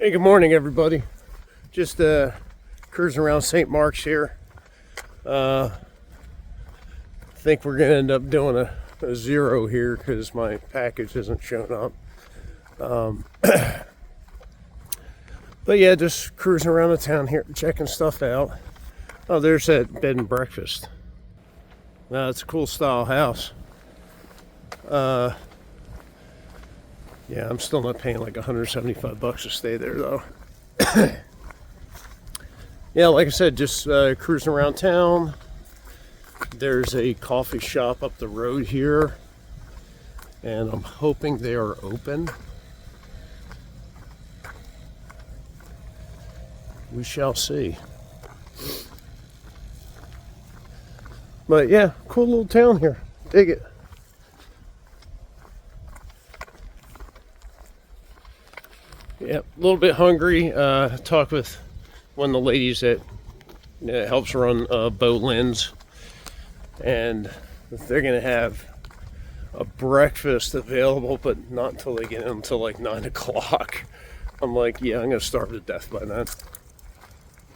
Hey, good morning, everybody. Just cruising around St. Mark's here. I think we're gonna end up doing a zero here because my package isn't showing up. But yeah, just cruising around the town here, checking stuff out. Oh, there's that bed and breakfast. Now it's a cool style house. Yeah, I'm still not paying like $175 to stay there though. Yeah, like I said, just cruising around town. There's a coffee shop up the road here, and I'm hoping they are open. We shall see. But yeah, cool little town here. Dig it. Yeah, a little bit hungry. Talked with one of the ladies that helps run Boat Lens, and they're gonna have a breakfast available, but not until they get in until like 9 o'clock. I'm like, yeah, I'm gonna starve to death by then.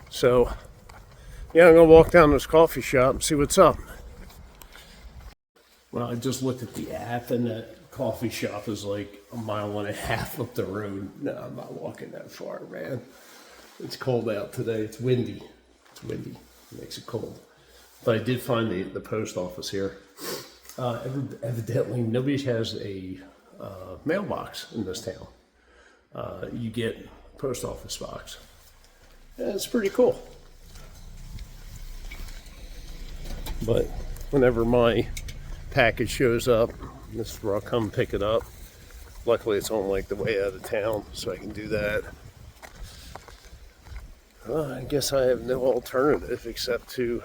So, yeah, I'm gonna walk down to this coffee shop and see what's up. Well, I just looked at the app, and that coffee shop is like a mile and a half up the road. No, I'm not walking that far, man. It's cold out today. It's windy. It's windy. It makes it cold. But I did find the post office here. Evidently, nobody has a mailbox in this town. You get post office box. And it's pretty cool. But whenever my package shows up, this is where I'll come pick it up. Luckily, it's on like the way out of town, so I can do that. I guess I have no alternative except to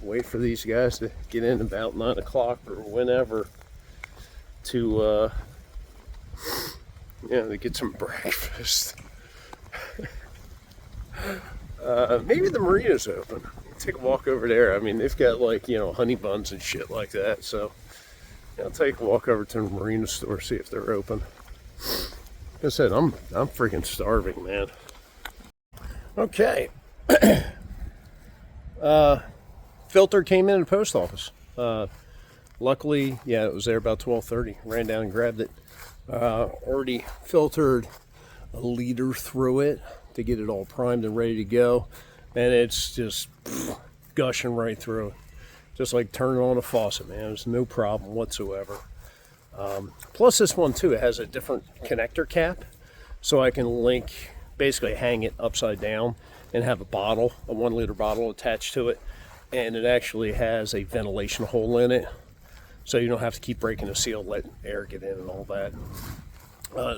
wait for these guys to get in about 9 o'clock or whenever to to get some breakfast. Maybe the marina's open. Take a walk over there. I mean, they've got like, honey buns and shit like that. So I'll take a walk over to the marina store, see if they're open. Like I said, I'm freaking starving, man. Okay. Filter came in the post office. Luckily, yeah, it was there about 12:30. Ran down and grabbed it. Already filtered a liter through it to get it all primed and ready to go. And it's just gushing right through. Just like turning on a faucet, man. There's no problem whatsoever. Plus this one too, it has a different connector cap. So I can basically hang it upside down and have a 1 liter bottle attached to it. And it actually has a ventilation hole in it. So you don't have to keep breaking the seal, let air get in and all that.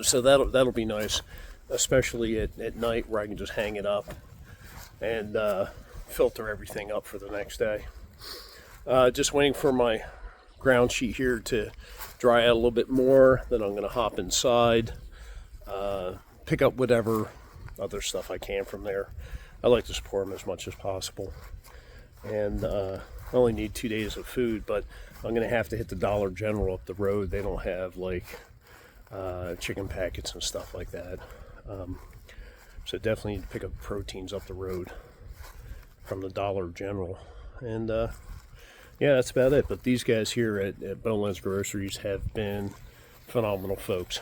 So that'll be nice, especially at night where I can just hang it up and filter everything up for the next day. Just waiting for my ground sheet here to dry out a little bit more. Then I'm going to hop inside, pick up whatever other stuff I can from there. I like to support them as much as possible. And I only need 2 days of food, but I'm going to have to hit the Dollar General up the road. They don't have like chicken packets and stuff like that. So definitely need to pick up proteins up the road from the Dollar General. And yeah, that's about it. But these guys here at Boat Lens Groceries have been phenomenal folks.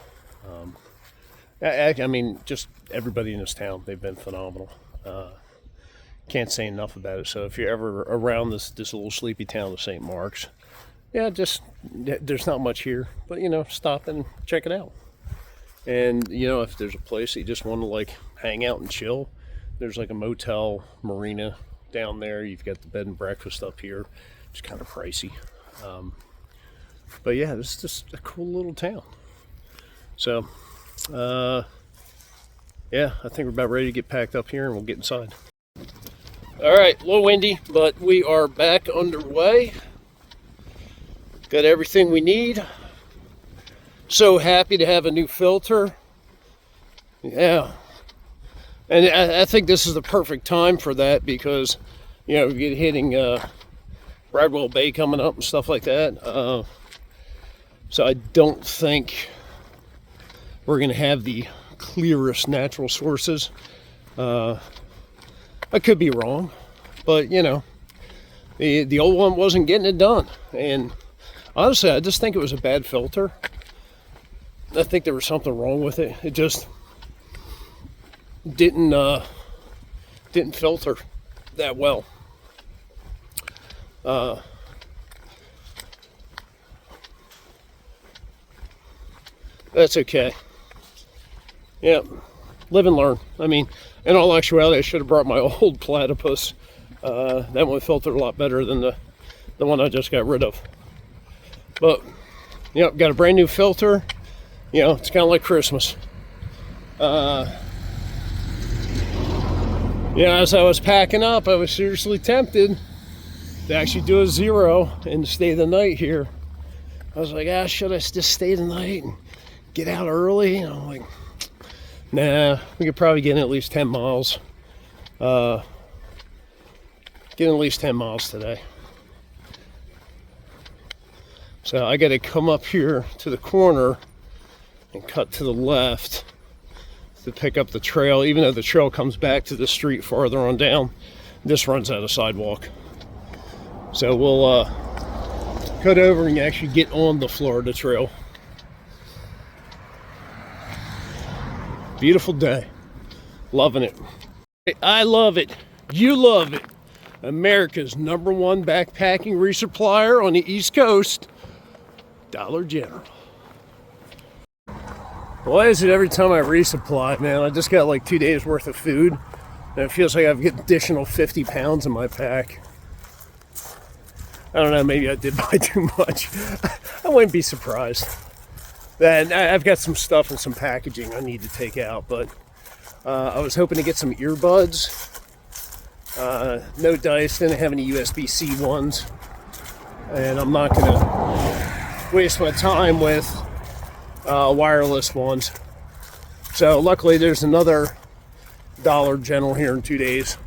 I mean, just everybody in this town, they've been phenomenal. Can't say enough about it. So if you're ever around this little sleepy town of St. Mark's, yeah, there's not much here, but stop and check it out. And if there's a place that you just want to like hang out and chill, there's like a motel marina down there. You've got the bed and breakfast up here. It's kind of pricey, but yeah, this is just a cool little town. So yeah, I think we're about ready to get packed up here and we'll get inside. All right, a little windy, but we are back underway. Got everything we need. So happy to have a new filter. Yeah. And I think this is the perfect time for that because, we get hitting Bradwell Bay coming up and stuff like that. So I don't think we're going to have the clearest natural sources. I could be wrong, but you know, the old one wasn't getting it done. And honestly, I just think it was a bad filter. I think there was something wrong with it. It just didn't filter that well. That's okay. Yeah, live and learn. I mean, in all actuality, I should have brought my old Platypus. That one filtered a lot better than the one I just got rid of. But, you know, got a brand new filter. You know, it's kind of like Christmas. Yeah, as I was packing up, I was seriously tempted to actually do a 0 and stay the night here. I was like, should I just stay the night and get out early? And I'm like, nah, we could probably get in at least 10 miles. Get in at least 10 miles today. So I got to come up here to the corner and cut to the left to pick up the trail. Even though the trail comes back to the street farther on down, this runs out of sidewalk. So we'll cut over and actually get on the Florida Trail. Beautiful day. Loving it. I love it. You love it. America's #1 backpacking resupplier on the East Coast, Dollar General. Why is it every time I resupply, man, I just got like 2 days worth of food, and it feels like I've got additional 50 pounds in my pack. I don't know, maybe I did buy too much. I wouldn't be surprised. And I've got some stuff and some packaging I need to take out, but I was hoping to get some earbuds. No dice, didn't have any USB-C ones, and I'm not going to waste my time with wireless ones. So luckily there's another Dollar General here in 2 days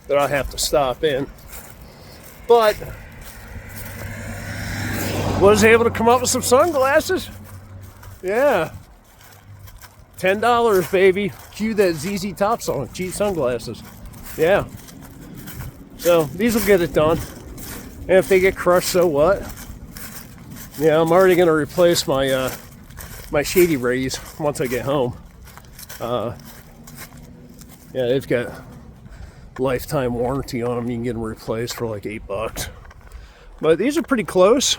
that I have to stop in. But was able to come up with some sunglasses. Yeah, $10, baby. Cue that ZZ Top song, cheap sunglasses. Yeah. So these will get it done. And if they get crushed, so what? Yeah, I'm already going to replace my my Shady Rays once I get home. Yeah, they've got lifetime warranty on them. You can get them replaced for like $8. But these are pretty close.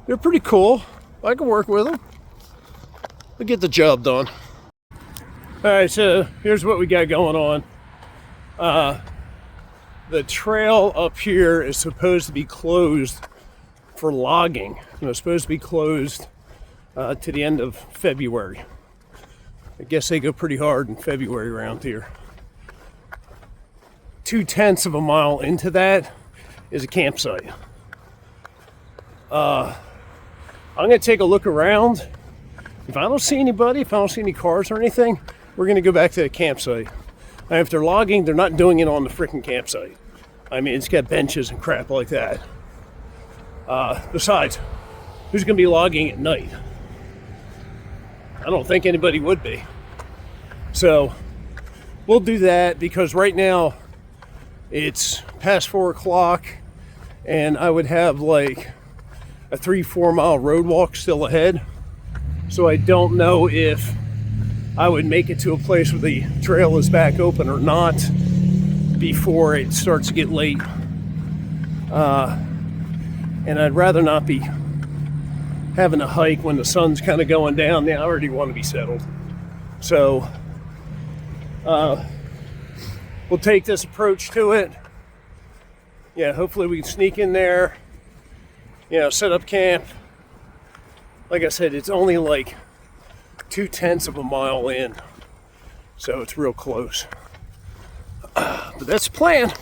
They're pretty cool. I can work with them. We'll get the job done. Alright, so here's what we got going on. The trail up here is supposed to be closed for logging. It's supposed to be closed to the end of February. I guess they go pretty hard in February around here. 0.2 of a mile into that is a campsite. I'm going to take a look around. If I don't see anybody, if I don't see any cars or anything, we're going to go back to the campsite. And if they're logging, they're not doing it on the freaking campsite. I mean, it's got benches and crap like that. Besides, who's going to be logging at night? I don't think anybody would be. So we'll do that, because right now it's past 4 o'clock and I would have like a 3-4 mile road walk still ahead. So I don't know if I would make it to a place where the trail is back open or not before it starts to get late. And I'd rather not be having a hike when the sun's kind of going down. Now I already want to be settled. So we'll take this approach to it. Yeah, hopefully we can sneak in there, you know, set up camp. Like I said, it's only like 0.2 of a mile in, so it's real close. But that's the plan.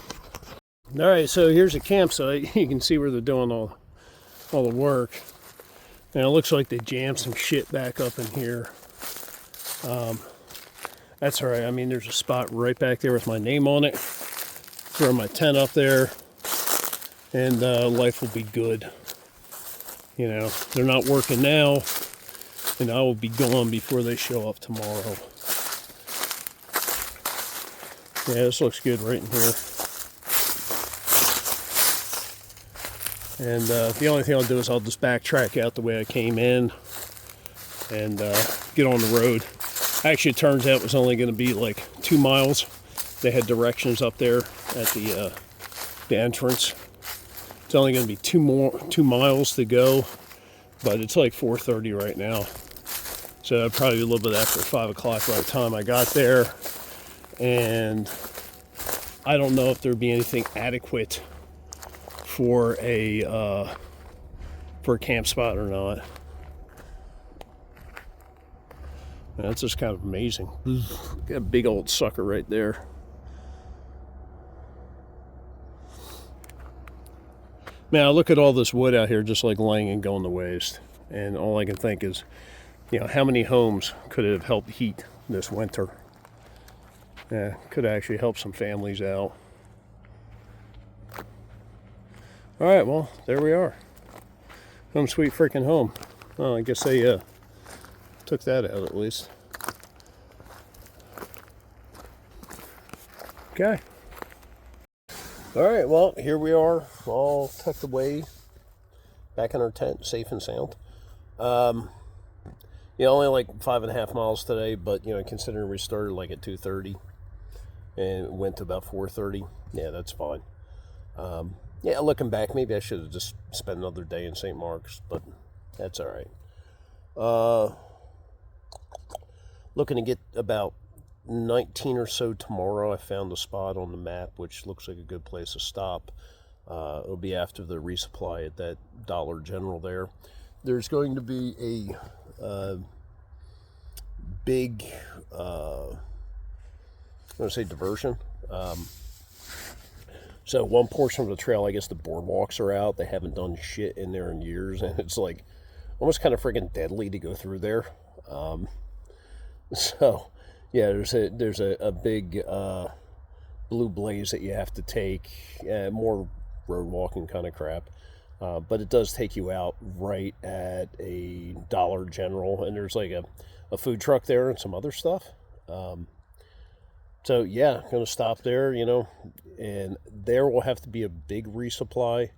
All right, so here's a campsite. You can see where they're doing all the work. And it looks like they jammed some shit back up in here. That's all right. I mean, there's a spot right back there with my name on it. Throw my tent up there, and life will be good. You know, they're not working now, and I will be gone before they show up tomorrow. Yeah, this looks good right in here. And the only thing I'll do is I'll just backtrack out the way I came in and get on the road. Actually, it turns out it was only going to be like 2 miles. They had directions up there at the entrance. It's only going to be 2 miles to go, but it's like 4:30 right now. So probably a little bit after 5 o'clock by the time I got there. And I don't know if there'd be anything adequate for a camp spot or not. That's just kind of amazing. Got a big old sucker right there. Man, I look at all this wood out here just like laying and going to waste. And all I can think is, how many homes could it have helped heat this winter? Yeah, could actually help some families out. All right, well, there we are. Home sweet freaking home. Oh, I guess they took that out at least. Okay. All right, well, here we are, all tucked away, back in our tent, safe and sound. Only like 5.5 miles today, but considering we started like at 2:30 and went to about 4:30, yeah, that's fine. Yeah, looking back, maybe I should have just spent another day in St. Mark's, but that's all right. Looking to get about 19 or so tomorrow. I found a spot on the map which looks like a good place to stop. It'll be after the resupply at that Dollar General there. There's going to be a big, I want to say diversion. So one portion of the trail, I guess the boardwalks are out. They haven't done shit in there in years, and it's like almost kind of freaking deadly to go through there. So yeah, there's a big blue blaze that you have to take, more road walking kind of crap. But it does take you out right at a Dollar General, and there's like a food truck there and some other stuff. So yeah, going to stop there, and there will have to be a big resupply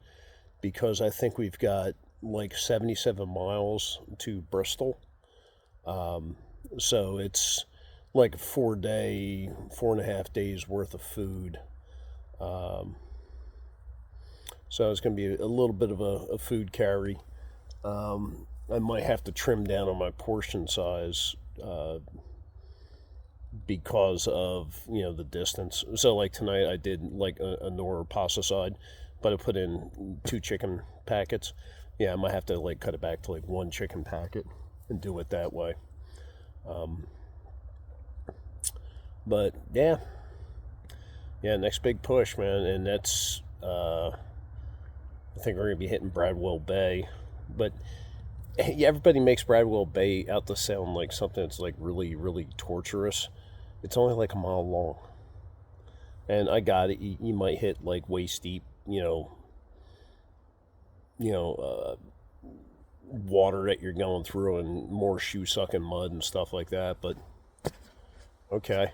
because I think we've got like 77 miles to Bristol. So it's like a 4.5 days worth of food. So it's going to be a little bit of a food carry. I might have to trim down on my portion size because of the distance. So like tonight I did like a Nor pasta side, but I put in 2 chicken packets. Yeah, I might have to like cut it back to like 1 chicken packet and do it that way. But yeah, next big push, man, and that's I think we're gonna be hitting Bradwell Bay. But yeah, everybody makes Bradwell Bay out to sound like something that's like really, really torturous. It's only like a mile long, and I got it. You might hit like waist deep, water that you're going through, and more shoe sucking mud and stuff like that. But okay,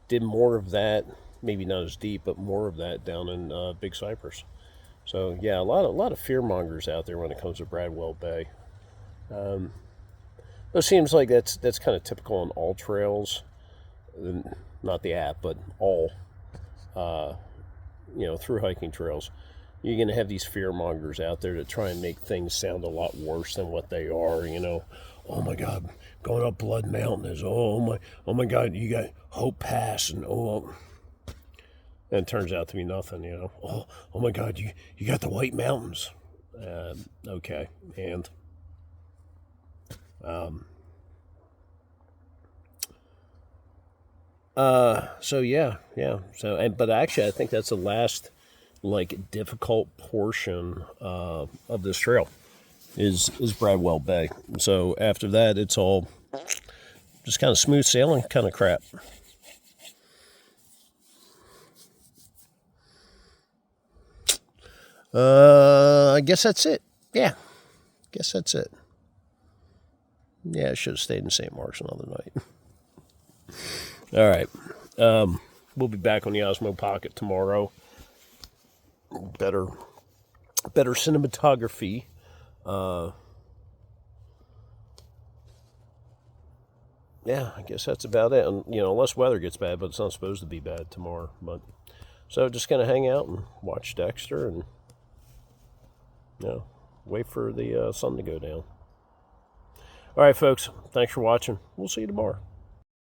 did more of that, maybe not as deep, but more of that down in Big Cypress. So yeah, a lot of fear mongers out there when it comes to Bradwell Bay. It seems like that's kind of typical on all trails, not the app, but all through hiking trails. You're going to have these fear mongers out there that try and make things sound a lot worse than what they are. Oh my God, going up Blood Mountain is oh my God, you got Hope Pass, and and it turns out to be nothing. Oh my God, you got the White Mountains. Okay, and so yeah. So but actually, I think that's the last like difficult portion of this trail is Bradwell Bay. So after that, it's all just kind of smooth sailing kind of crap. I guess that's it. Yeah, guess that's it. Yeah, I should have stayed in St. Mark's another night. All right. We'll be back on the Osmo Pocket tomorrow. Better cinematography. Yeah, I guess that's about it. And, unless weather gets bad, but it's not supposed to be bad tomorrow. But so just gonna hang out and watch Dexter and wait for the sun to go down. All right, folks. Thanks for watching. We'll see you tomorrow.